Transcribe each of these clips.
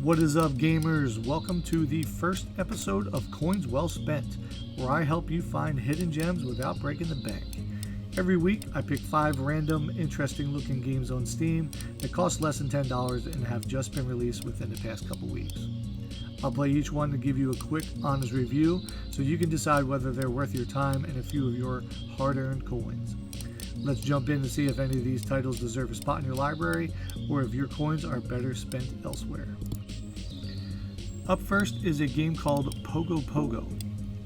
What is up, gamers? Welcome to the first episode of Coins Well Spent, where I help you find hidden gems without breaking the bank. Every week, I pick 5 random, interesting-looking games on Steam that cost less than $10 and have just been released within the past couple weeks. I'll play each one to give you a quick, honest review so you can decide whether they're worth your time and a few of your hard-earned coins. Let's jump in to see if any of these titles deserve a spot in your library or if your coins are better spent elsewhere. Up first is a game called Pogo Pogo.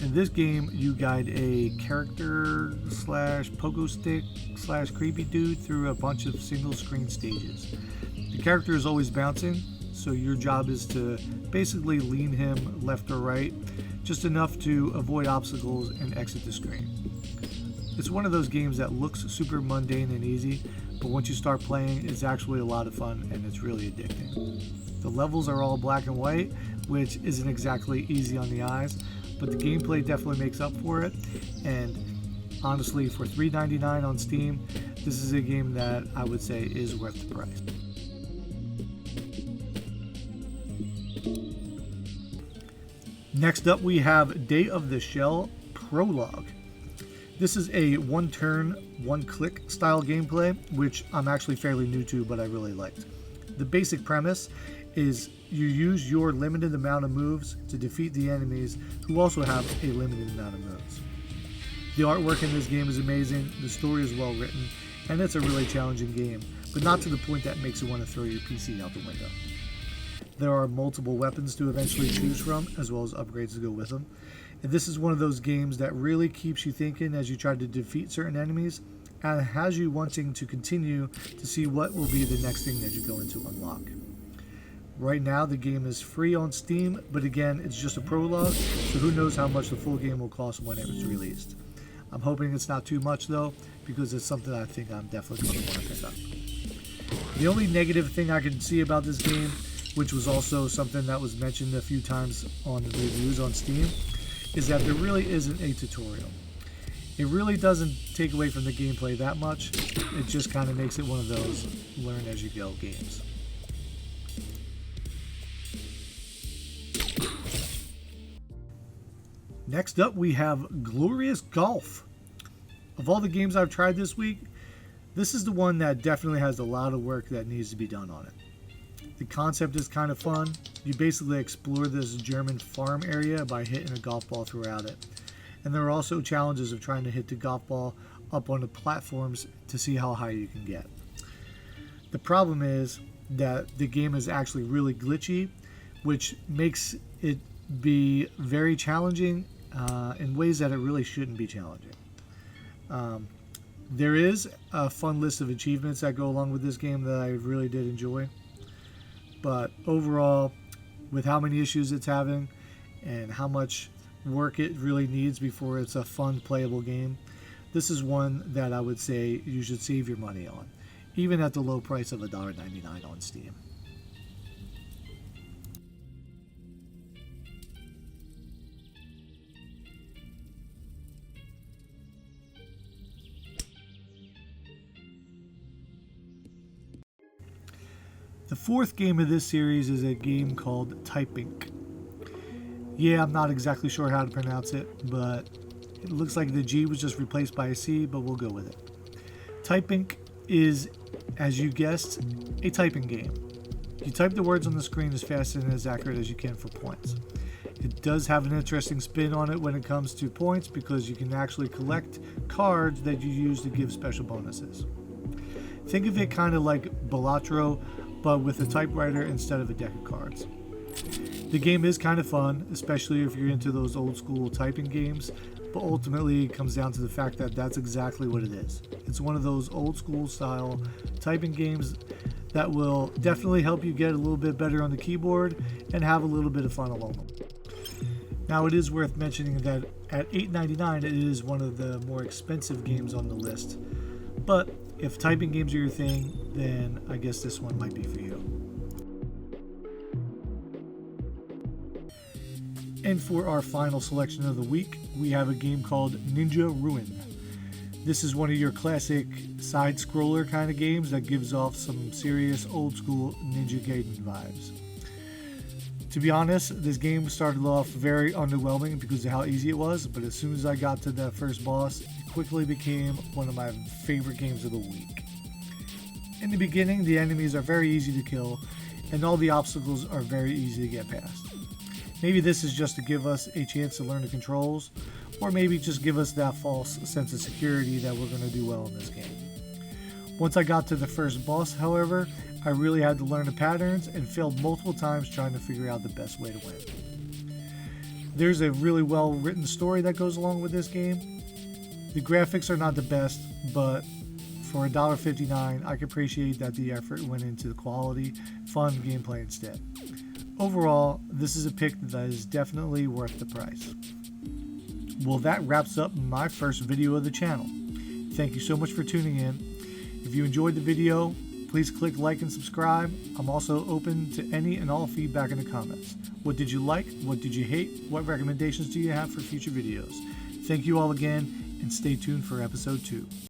In this game, you guide a character slash pogo stick slash creepy dude through a bunch of single screen stages. The character is always bouncing, so your job is to basically lean him left or right, just enough to avoid obstacles and exit the screen. It's one of those games that looks super mundane and easy, but once you start playing, it's actually a lot of fun and it's really addicting. The levels are all black and white, which isn't exactly easy on the eyes, but the gameplay definitely makes up for it, and honestly, for $3.99 on Steam, this is a game that I would say is worth the price. Next up, we have Day of the Shell Prologue. This is a one-turn, one-click style gameplay, which I'm actually fairly new to, but I really liked. The basic premise is you use your limited amount of moves to defeat the enemies who also have a limited amount of moves. The artwork in this game is amazing, the story is well written, and it's a really challenging game, but not to the point that makes you want to throw your PC out the window. There are multiple weapons to eventually choose from, as well as upgrades to go with them. And this is one of those games that really keeps you thinking as you try to defeat certain enemies, and has you wanting to continue to see what will be the next thing that you're going to unlock. Right now, the game is free on Steam, but again, it's just a prologue, so who knows how much the full game will cost when it was released. I'm hoping it's not too much though, because it's something I think I'm definitely going to want to pick up. The only negative thing I can see about this game, which was also something that was mentioned a few times on the reviews on Steam, is that there really isn't a tutorial. It really doesn't take away from the gameplay that much, it just kind of makes it one of those learn as you go games. Next up, we have Glorious Golf. Of all the games I've tried this week, this is the one that definitely has a lot of work that needs to be done on it. The concept is kind of fun. You basically explore this German farm area by hitting a golf ball throughout it. And there are also challenges of trying to hit the golf ball up on the platforms to see how high you can get. The problem is that the game is actually really glitchy, which makes it be very challenging in ways that it really shouldn't be challenging. There is a fun list of achievements that go along with this game that I really did enjoy, but overall, with how many issues it's having and how much work it really needs before it's a fun playable game, this is one that I would say you should save your money on, even at the low price of $1.99 on Steam. The fourth game of this series is a game called Typinc. Yeah, I'm not exactly sure how to pronounce it, but it looks like the G was just replaced by a C, but we'll go with it. Typinc is, as you guessed, a typing game. You type the words on the screen as fast and as accurate as you can for points. It does have an interesting spin on it when it comes to points because you can actually collect cards that you use to give special bonuses. Think of it kind of like Balatro, but with a typewriter instead of a deck of cards. The game is kind of fun, especially if you're into those old school typing games, but ultimately it comes down to the fact that that's exactly what it is. It's one of those old school style typing games that will definitely help you get a little bit better on the keyboard and have a little bit of fun along the way. Now, it is worth mentioning that at $8.99 it is one of the more expensive games on the list, but if typing games are your thing, then I guess this one might be for you. And for our final selection of the week, we have a game called Ninja Ruin. This is one of your classic side-scroller kind of games that gives off some serious old-school Ninja Gaiden vibes. To be honest, this game started off very underwhelming because of how easy it was, but as soon as I got to that first boss, it quickly became one of my favorite games of the week. In the beginning, the enemies are very easy to kill, and all the obstacles are very easy to get past. Maybe this is just to give us a chance to learn the controls, or maybe just give us that false sense of security that we're going to do well in this game. Once I got to the first boss, however, I really had to learn the patterns and failed multiple times trying to figure out the best way to win. There's a really well written story that goes along with this game. The graphics are not the best, but for $1.59, I can appreciate that the effort went into the quality, fun gameplay instead. Overall, this is a pick that is definitely worth the price. Well, that wraps up my first video of the channel. Thank you so much for tuning in. If you enjoyed the video, please click like and subscribe. I'm also open to any and all feedback in the comments. What did you like? What did you hate? What recommendations do you have for future videos? Thank you all again, and stay tuned for episode 2.